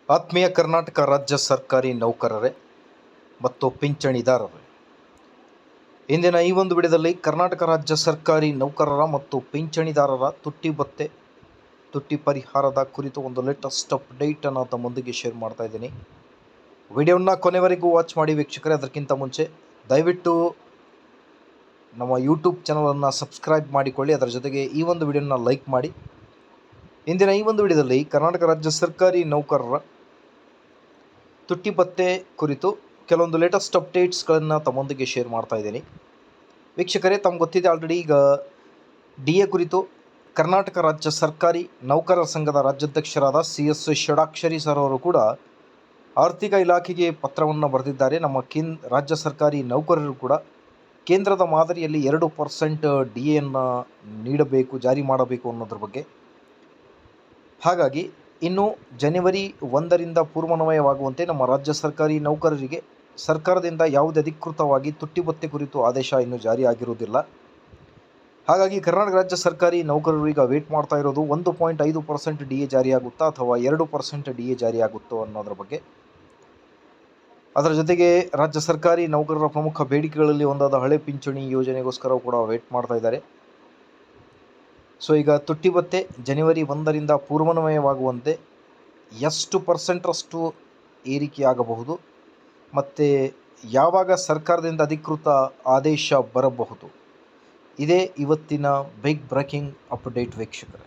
ಆತ್ಮೀಯ ಕರ್ನಾಟಕ ರಾಜ್ಯ ಸರ್ಕಾರಿ ನೌಕರರೇ ಮತ್ತು ಪಿಂಚಣಿದಾರರೇ, ಇಂದಿನ ಈ ಒಂದು ವಿಡಿಯೋದಲ್ಲಿ ಕರ್ನಾಟಕ ರಾಜ್ಯ ಸರ್ಕಾರಿ ನೌಕರರ ಮತ್ತು ಪಿಂಚಣಿದಾರರ ತುಟ್ಟಿ ಪರಿಹಾರದ ಕುರಿತು ಒಂದು ಲೇಟೆಸ್ಟ್ ಅಪ್ಡೇಟನ್ನು ತಮ್ಮೊಂದಿಗೆ ಶೇರ್ ಮಾಡ್ತಾ ಇದ್ದೀನಿ. ವಿಡಿಯೋನ ಕೊನೆವರೆಗೂ ವಾಚ್ ಮಾಡಿ ವೀಕ್ಷಕರೇ. ಅದಕ್ಕಿಂತ ಮುಂಚೆ ದಯವಿಟ್ಟು ನಮ್ಮ ಯೂಟ್ಯೂಬ್ ಚಾನಲನ್ನು ಸಬ್ಸ್ಕ್ರೈಬ್ ಮಾಡಿಕೊಳ್ಳಿ. ಅದರ ಜೊತೆಗೆ ಈ ಒಂದು ವಿಡಿಯೋನ ಲೈಕ್ ಮಾಡಿ. ಇಂದಿನ ಈ ಒಂದು ವಿಡಿಯೋದಲ್ಲಿ ಕರ್ನಾಟಕ ರಾಜ್ಯ ಸರ್ಕಾರಿ ನೌಕರರ ತುಟ್ಟಿ ಭತ್ಯೆ ಕುರಿತು ಕೆಲವೊಂದು ಲೇಟೆಸ್ಟ್ ಅಪ್ಡೇಟ್ಸ್ಗಳನ್ನು ತಮ್ಮೊಂದಿಗೆ ಶೇರ್ ಮಾಡ್ತಾ ಇದ್ದೀನಿ. ವೀಕ್ಷಕರೇ, ತಮ್ಗೆ ಗೊತ್ತಿದೆ ಆಲ್ರೆಡಿ ಈಗ DA ಕುರಿತು ಕರ್ನಾಟಕ ರಾಜ್ಯ ಸರ್ಕಾರಿ ನೌಕರರ ಸಂಘದ ರಾಜ್ಯಾಧ್ಯಕ್ಷರಾದ CS ಷಡಾಕ್ಷರಿ ಸರ್ ಅವರು ಕೂಡ ಆರ್ಥಿಕ ಇಲಾಖೆಗೆ ಪತ್ರವನ್ನು ಬರೆದಿದ್ದಾರೆ. ನಮ್ಮ ರಾಜ್ಯ ಸರ್ಕಾರಿ ನೌಕರರು ಕೂಡ ಕೇಂದ್ರದ ಮಾದರಿಯಲ್ಲಿ 2% DAಯನ್ನು ನೀಡಬೇಕು, ಜಾರಿ ಮಾಡಬೇಕು ಅನ್ನೋದ್ರ ಬಗ್ಗೆ. ಹಾಗಾಗಿ ಇನ್ನು ಜನವರಿ 1ರಿಂದ ಪೂರ್ವಾನ್ವಯವಾಗುವಂತೆ ನಮ್ಮ ರಾಜ್ಯ ಸರ್ಕಾರಿ ನೌಕರರಿಗೆ ಸರ್ಕಾರದಿಂದ ಯಾವುದೇ ಅಧಿಕೃತವಾಗಿ ತುಟ್ಟಿ ಭತ್ಯೆ ಕುರಿತು ಆದೇಶ ಇನ್ನೂ ಜಾರಿ ಆಗಿರುವುದಿಲ್ಲ. ಹಾಗಾಗಿ ಕರ್ನಾಟಕ ರಾಜ್ಯ ಸರ್ಕಾರಿ ನೌಕರರು ಈಗ ವೇಟ್ ಮಾಡ್ತಾ ಇರೋದು 1.5% DA ಜಾರಿಯಾಗುತ್ತಾ ಅಥವಾ 2% DA ಜಾರಿಯಾಗುತ್ತೋ ಅನ್ನೋದ್ರ ಬಗ್ಗೆ. ಅದರ ಜೊತೆಗೆ ರಾಜ್ಯ ಸರ್ಕಾರಿ ನೌಕರರ ಪ್ರಮುಖ ಬೇಡಿಕೆಗಳಲ್ಲಿ ಒಂದಾದ ಹಳೆ ಪಿಂಚಣಿ ಯೋಜನೆಗೋಸ್ಕರ ಕೂಡ ವೇಟ್ ಮಾಡ್ತಾ ಇದ್ದಾರೆ. ಸೊ ಈಗ ತುಟ್ಟಿ ಭತ್ಯೆ ಜನವರಿ 1ರಿಂದ ಪೂರ್ವಾನ್ವಯವಾಗುವಂತೆ ಎಷ್ಟು ಪರ್ಸೆಂಟ್ರಷ್ಟು ಏರಿಕೆಯಾಗಬಹುದು ಮತ್ತು ಯಾವಾಗ ಸರ್ಕಾರದಿಂದ ಅಧಿಕೃತ ಆದೇಶ ಬರಬಹುದು, ಇದೇ ಇವತ್ತಿನ ಬಿಗ್ ಬ್ರೇಕಿಂಗ್ ಅಪ್ಡೇಟ್ ವೀಕ್ಷಕರೇ.